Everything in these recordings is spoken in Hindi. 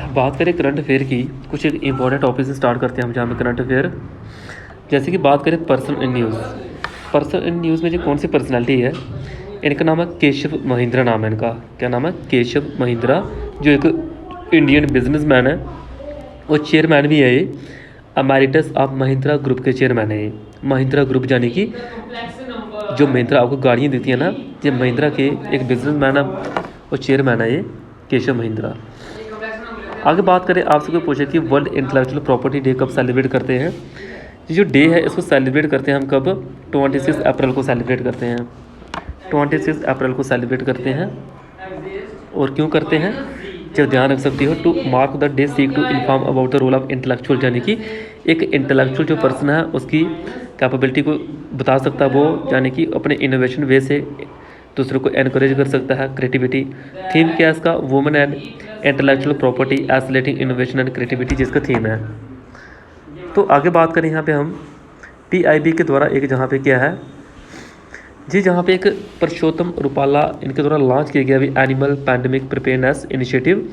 बात करें करंट अफेयर की, कुछ एक इंपॉर्टेंट टॉपिक से स्टार्ट करते हैं हम जहाँ पे करंट अफेयर। जैसे कि बात करें person in news. Person in news में जो कौन सी पर्सनैलिटी है, इनका नाम है केशव महिंद्रा। नाम है इनका, क्या नाम है? केशव महिंद्रा, जो एक इंडियन बिजनेसमैन है और चेयरमैन भी है ये, अमेरिटस ऑफ महिंद्रा ग्रुप के चेयरमैन है ये। महिंद्रा ग्रुप यानी कि जो महिंद्रा आपको गाड़ियाँ देती है ना, ये महिंद्रा के एक बिजनेसमैन है और चेयरमैन है ये केशव महिंद्रा। आगे बात करें, आपसे कोई पूछे कि वर्ल्ड इंटेलेक्चुअल प्रॉपर्टी डे कब सेलिब्रेट करते हैं। ये जो डे है इसको सेलिब्रेट करते हैं हम कब? 26 अप्रैल को सेलिब्रेट करते हैं। 26 अप्रैल को सेलिब्रेट करते हैं। और क्यों करते हैं, जब ध्यान रख सकती हो, to mark the day seek to inform about the role of intellectual, यानी कि एक इंटेलेक्चुअल जो पर्सन है उसकी कैपेबिलिटी को बता सकता है वो, यानी कि अपने इनोवेशन वे से दूसरों को एनकरेज कर सकता है, क्रिएटिविटी। थीम क्या है इसका? Women and intellectual property accelerating innovation and creativity, जिसका थीम है। तो आगे बात करें यहाँ पे हम PIB के द्वारा एक जहाँ पे क्या है जी, जहाँ पे एक पुरुषोत्तम रूपाला इनके द्वारा लॉन्च किया गया अभी एनिमल पैंडेमिक प्रिपेयरनेस इनिशिएटिव,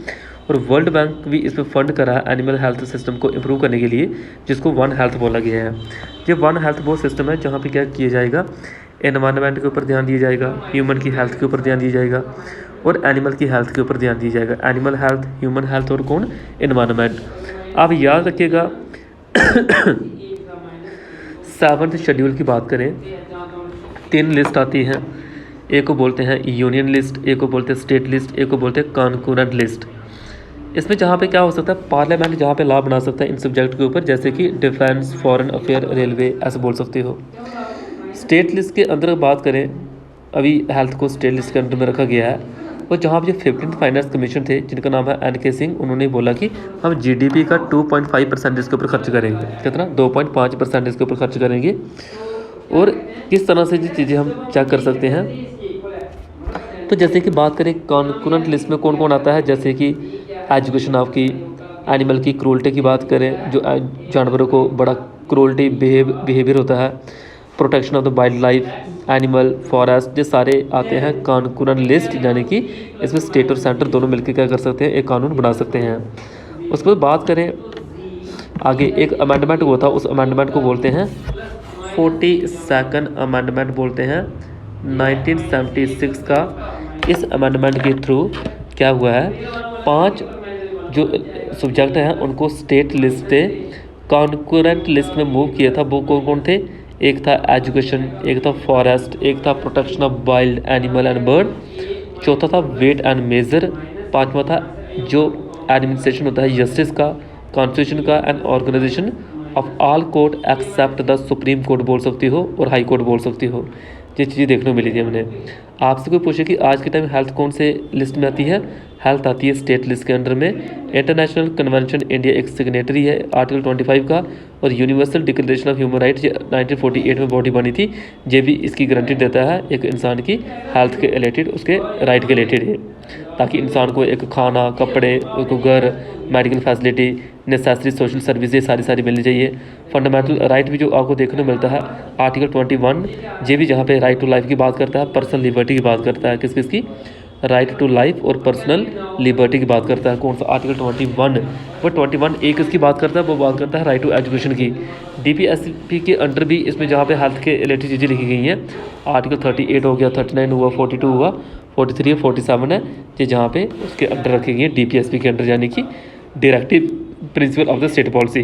और वर्ल्ड बैंक भी इसमें फंड करा है एनिमल हेल्थ सिस्टम को इम्प्रूव करने के लिए, जिसको वन हेल्थ बोला गया है। ये वन हेल्थ वो सिस्टम है जहाँ पे क्या किया जाएगा, एनवायरनमेंट के ऊपर ध्यान दिया जाएगा, ह्यूमन की हेल्थ के ऊपर ध्यान दिया जाएगा और एनिमल की हेल्थ के ऊपर ध्यान दिया जाएगा। एनिमल हेल्थ, ह्यूमन हेल्थ और कौन? एनवायरनमेंट। आप याद रखिएगा 7th शेड्यूल की बात करें, 3 लिस्ट आती हैं। एक को बोलते हैं यूनियन लिस्ट, एक को बोलते हैं स्टेट लिस्ट, एक को बोलते हैं कॉन्करेंट लिस्ट। इसमें जहाँ पे क्या हो सकता है, पार्लियामेंट जहाँ पे लॉ बना सकता है इन सब्जेक्ट के ऊपर, जैसे कि डिफेंस, फॉरेन अफेयर, रेलवे, ऐसे बोल सकते हो। स्टेट लिस्ट के अंदर बात करें, अभी हेल्थ को स्टेट लिस्ट के अंदर में रखा गया है, और जहाँ पे जो 15th फाइनेंस कमीशन थे जिनका नाम है NK सिंह, उन्होंने बोला कि हम GDP का 2.5% इसके ऊपर खर्च करेंगे। कितना? 2.5% इसके ऊपर खर्च करेंगे। और किस तरह से ये चीज़ें हम चेक कर सकते हैं, तो जैसे कि बात करें कॉन्करेंट लिस्ट में कौन कौन आता है, जैसे कि एजुकेशन आपकी, एनिमल की क्रूल्टी की बात करें, जो जानवरों को बड़ा क्रूल्टी बिहेवियर होता है, protection of the wild life, animal, forest, ये सारे आते हैं कॉन्करेंट लिस्ट, यानी कि इसमें स्टेट और सेंटर दोनों मिलकर क्या कर सकते हैं, एक कानून बना सकते हैं। उसके बाद बात करें आगे, एक अमेंडमेंट हुआ था, उस अमेंडमेंट को बोलते हैं 42nd अमेंडमेंट बोलते हैं 1976 का। इस अमेंडमेंट के थ्रू क्या हुआ है, 5 जो सब्जेक्ट हैं उनको स्टेट लिस्ट से कॉन्करेंट लिस्ट में मूव किया था। वो कौन कौन थे? एक था एजुकेशन, एक था फॉरेस्ट, एक था protection of wild animal and bird, चौथा था वेट एंड मेजर, पांचवा था जो एडमिनिस्ट्रेशन होता है जस्टिस का, कॉन्स्टिट्यूशन का and organisation of all court except the supreme court बोल सकती हो और हाई कोर्ट बोल सकती हो। ये चीज़ें देखने को मिली थी हमने। आपसे कोई पूछे कि आज के टाइम हेल्थ कौन से लिस्ट में आती है, हेल्थ आती है स्टेट लिस्ट के अंडर में। इंटरनेशनल कन्वेंशन इंडिया एक सिग्नेटरी है आर्टिकल 25 का, और universal declaration of human rights 1948 में बॉडी बनी थी। ये भी इसकी गारंटी देता है एक इंसान की हेल्थ के रिलेटेड, उसके राइट के रिलेटेड है, ताकि इंसान को एक खाना, कपड़े, उसको घर, medical facility, necessary social service, ये सारी मिलनी चाहिए। फंडामेंटल राइट भी जो आपको देखने को मिलता है आर्टिकल 21, ये भी जहाँ पे राइट टू लाइफ की बात करता है, पर्सनल लिबर्टी की बात करता है, किस की? राइट टू लाइफ और पर्सनल लिबर्टी की बात करता है। कौन सा? आर्टिकल 21। वो 21 एक इसकी बात करता है, वो बात करता है राइट टू एजुकेशन की। DPSP के अंडर भी इसमें जहाँ पे हेल्थ के रिलेटेड चीज़ें लिखी गई हैं, आर्टिकल 38 हो गया, 39 हुआ, 42 हुआ, 43 और 47 है, ये जहाँ पे उसके अंडर रखी गई है DPSP के अंडर, यानी कि directive principle of the state policy.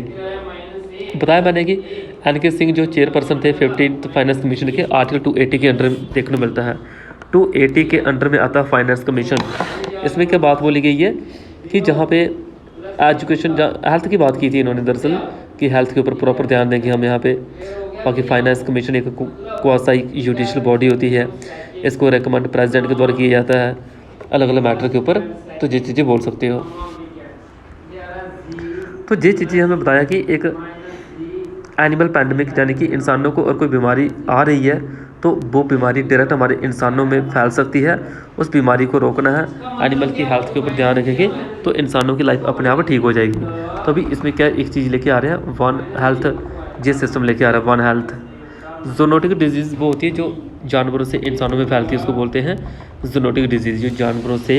बताया मैंने कि NK सिंह जो चेयरपर्सन थे 15th फाइनेंस कमीशन के, आर्टिकल 280 के अंडर देखने को मिलता है। 280 के अंडर में आता है फाइनेंस कमीशन। इसमें क्या बात बोली गई है कि जहाँ पे एजुकेशन, हेल्थ की बात की थी इन्होंने दरअसल, कि हेल्थ के ऊपर प्रॉपर ध्यान देंगे हम यहाँ पे। बाकी फाइनेंस कमीशन एक क्वासी जुडिशल बॉडी होती है, इसको रेकमेंड प्रेसिडेंट के द्वारा किया जाता है अलग अलग मैटर के ऊपर। तो ये चीज़ें बोल सकते हो। तो ये चीज़ें हमें बताया कि एक एनिमल पैंडेमिक, यानी कि इंसानों को और कोई बीमारी आ रही है तो वो बीमारी डायरेक्ट हमारे इंसानों में फैल सकती है, उस बीमारी को रोकना है, एनिमल की हेल्थ के ऊपर ध्यान रखेंगे तो इंसानों की लाइफ अपने आप ठीक हो जाएगी। तो अभी इसमें क्या एक चीज़ लेके आ रहे हैं, वन हेल्थ, ये सिस्टम लेके आ रहा है वन हेल्थ। जूनोटिक डिजीज़ वो होती है जो जानवरों से इंसानों में फैलती है उसको बोलते हैं जूनोटिक डिजीज़, जो जानवरों से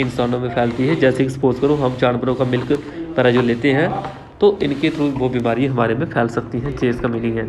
इंसानों में फैलती है। जैसे कि सपोज करो हम जानवरों का मिल्क वगैरह जो लेते हैं तो इनके थ्रू वो बीमारी हमारे में फैल सकती हैं, ये इसका मीनिंग है।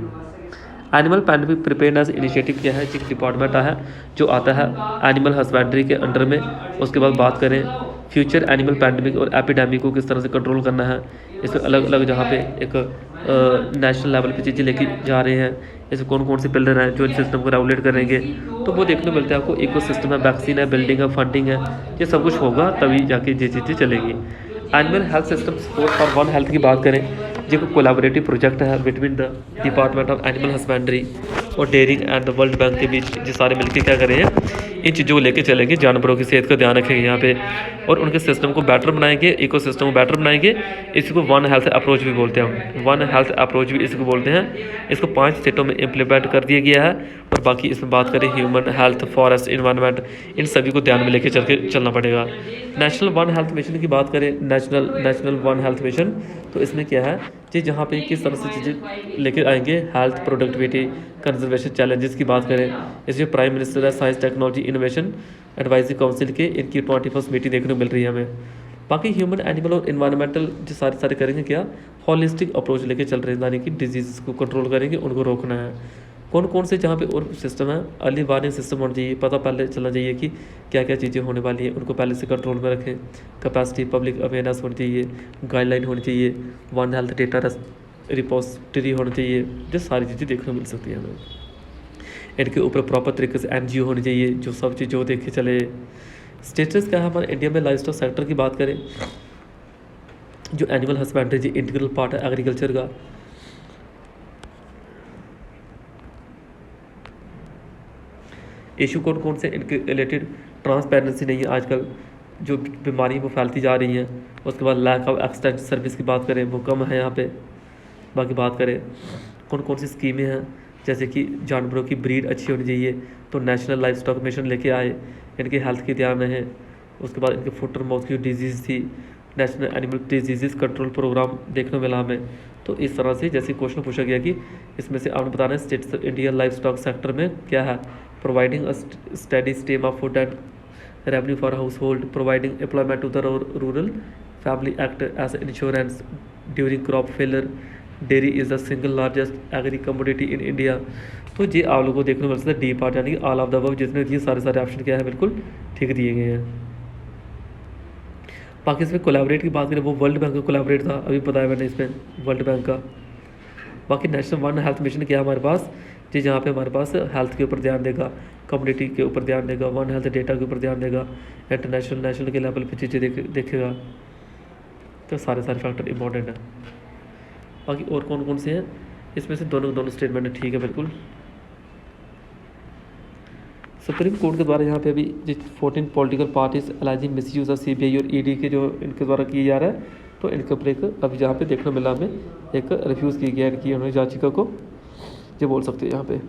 एनिमल पैंडमिक प्रिपेयर्डनेस इनिशिएटिव क्या है, एक डिपार्टमेंट है जो आता है एनिमल हस्बेंड्री के अंडर में। उसके बाद बात करें फ्यूचर एनिमल पैंडमिक और एपिडेमिक को किस तरह से कंट्रोल करना है, इसमें अलग अलग जहाँ पे एक नेशनल लेवल पे चीज़ें लेके जा रहे हैं, इसमें कौन कौन से पिलर हैं जो इन सिस्टम को रेगुलेट करेंगे, तो वो देखने को मिलता है आपको। इकोसिस्टम है, वैक्सीन है, बिल्डिंग है, फंडिंग है, ये सब कुछ होगा तभी जाके ये चीज़ें चलेगी। Animal health system support for one health की बात करें, जो कोलैबोरेटिव प्रोजेक्ट है between the department of animal husbandry और dairying and the world bank के बीच, जो सारे मिलकर क्या करें इन चीज़ों को लेके चलेंगे, जानवरों की सेहत का ध्यान रखेंगे यहाँ पे और उनके सिस्टम को बेटर बनाएंगे, इकोसिस्टम को बेटर बनाएंगे। इसको वन हेल्थ अप्रोच भी बोलते हैं, वन हेल्थ अप्रोच भी इसको बोलते हैं। इसको 5 स्टेटों में इम्प्लीमेंट कर दिया गया है और बाकी इसमें बात करें ह्यूमन हेल्थ, फॉरेस्ट, इन्वायरमेंट, इन सभी को ध्यान में लेके चलना पड़ेगा। नेशनल वन हेल्थ मिशन की बात करें, नेशनल वन हेल्थ मिशन, तो इसमें क्या है जी, जहाँ पे किस तरह से चीज़ें लेकर आएंगे, हेल्थ, प्रोडक्टिविटी, कंजर्वेशन चैलेंजेस की बात करें, इसमें प्राइम मिनिस्टर है, science technology innovation advisory council के, इनकी 21st मीटिंग देखने को मिल रही है हमें। बाकी ह्यूमन, एनिमल और इन्वायरमेंटल जो सारे करेंगे क्या, हॉलिस्टिक अप्रोच लेके चल रहे हैं, यानी कि डिजीज़ को कंट्रोल करेंगे, उनको रोकना है। कौन कौन से जहाँ पे और सिस्टम है, अर्ली वार्निंग सिस्टम होना चाहिए, पता पहले चलना चाहिए कि क्या क्या चीज़ें होने वाली हैं, उनको पहले से कंट्रोल में रखें। कैपेसिटी, पब्लिक अवेयरनेस होनी चाहिए, गाइडलाइन होनी चाहिए, वन हेल्थ डेटा रिपोजिटरी होनी चाहिए, जो सारी चीज़ें देखने को मिल सकती हैं हमें। इनके ऊपर प्रॉपर तरीके से NGO होनी चाहिए जो सब चीज़ों देखे चले। स्टेटस क्या है हमारे इंडिया में लाइवस्टॉक सेक्टर की बात करें, जो एनिमल हस्बेंड्री जी इंटीग्रल पार्ट है एग्रीकल्चर का। इशू कौन कौन से इनके रिलेटेड, ट्रांसपेरेंसी नहीं है आजकल, जो बीमारी वो फैलती जा रही हैं। उसके बाद लैक ऑफ एक्सटेंशन सर्विस की बात करें, वो कम है यहाँ पे। बाकी बात करें कौन कौन सी स्कीमें हैं, जैसे कि जानवरों की ब्रीड अच्छी होनी चाहिए, तो नेशनल लाइफ स्टॉक मिशन लेके आए, इनके हेल्थ की ध्यान रहे। उसके बाद इनके फुट और माउथ की डिजीज़ थी, national animal disease control programme देखने को मिला हमें। तो इस तरह से जैसे क्वेश्चन पूछा गया कि इसमें से आपने बताना है status of India life stock sector में क्या है, providing a steady stream of food and revenue for household, providing employment to the rural family act as insurance during crop failure, dairy is the single largest agri commodity in India. तो ये आप लोगों को देखने को मिल सकता है डी पार्ट, यानी कि ऑल ऑफ द अबव, जिसमें ये सारे ऑप्शन क्या है बिल्कुल ठीक दिए गए हैं। बाकी इसमें कोलैबोरेट की बात करें, वो वर्ल्ड बैंक का कोलैबोरेट था, अभी बताया मैंने इसमें वर्ल्ड बैंक का। बाकी नेशनल वन हेल्थ मिशन क्या है हमारे पास जी, जहाँ पे हमारे पास हेल्थ के ऊपर ध्यान देगा, कम्युनिटी के ऊपर ध्यान देगा, वन हेल्थ डेटा के ऊपर ध्यान देगा, इंटरनेशनल नेशनल के लेवल पे चीज़ें देखेगा। तो सारे फैक्टर इंपॉर्टेंट है। बाकी और कौन कौन से हैं, इसमें से दोनों स्टेटमेंट है, ठीक है बिल्कुल। सुप्रीम कोर्ट के द्वारा यहाँ पे अभी जो 14 political parties aliasing misuse of CBI और ED के जो इनके द्वारा किया जा रहा है, तो इनके ऊपर एक अभी जहाँ पे देखने मिला हमें एक रिफ्यूज़ की गया इनकी उन्होंने याचिका को, ये बोल सकते हैं यहाँ पे।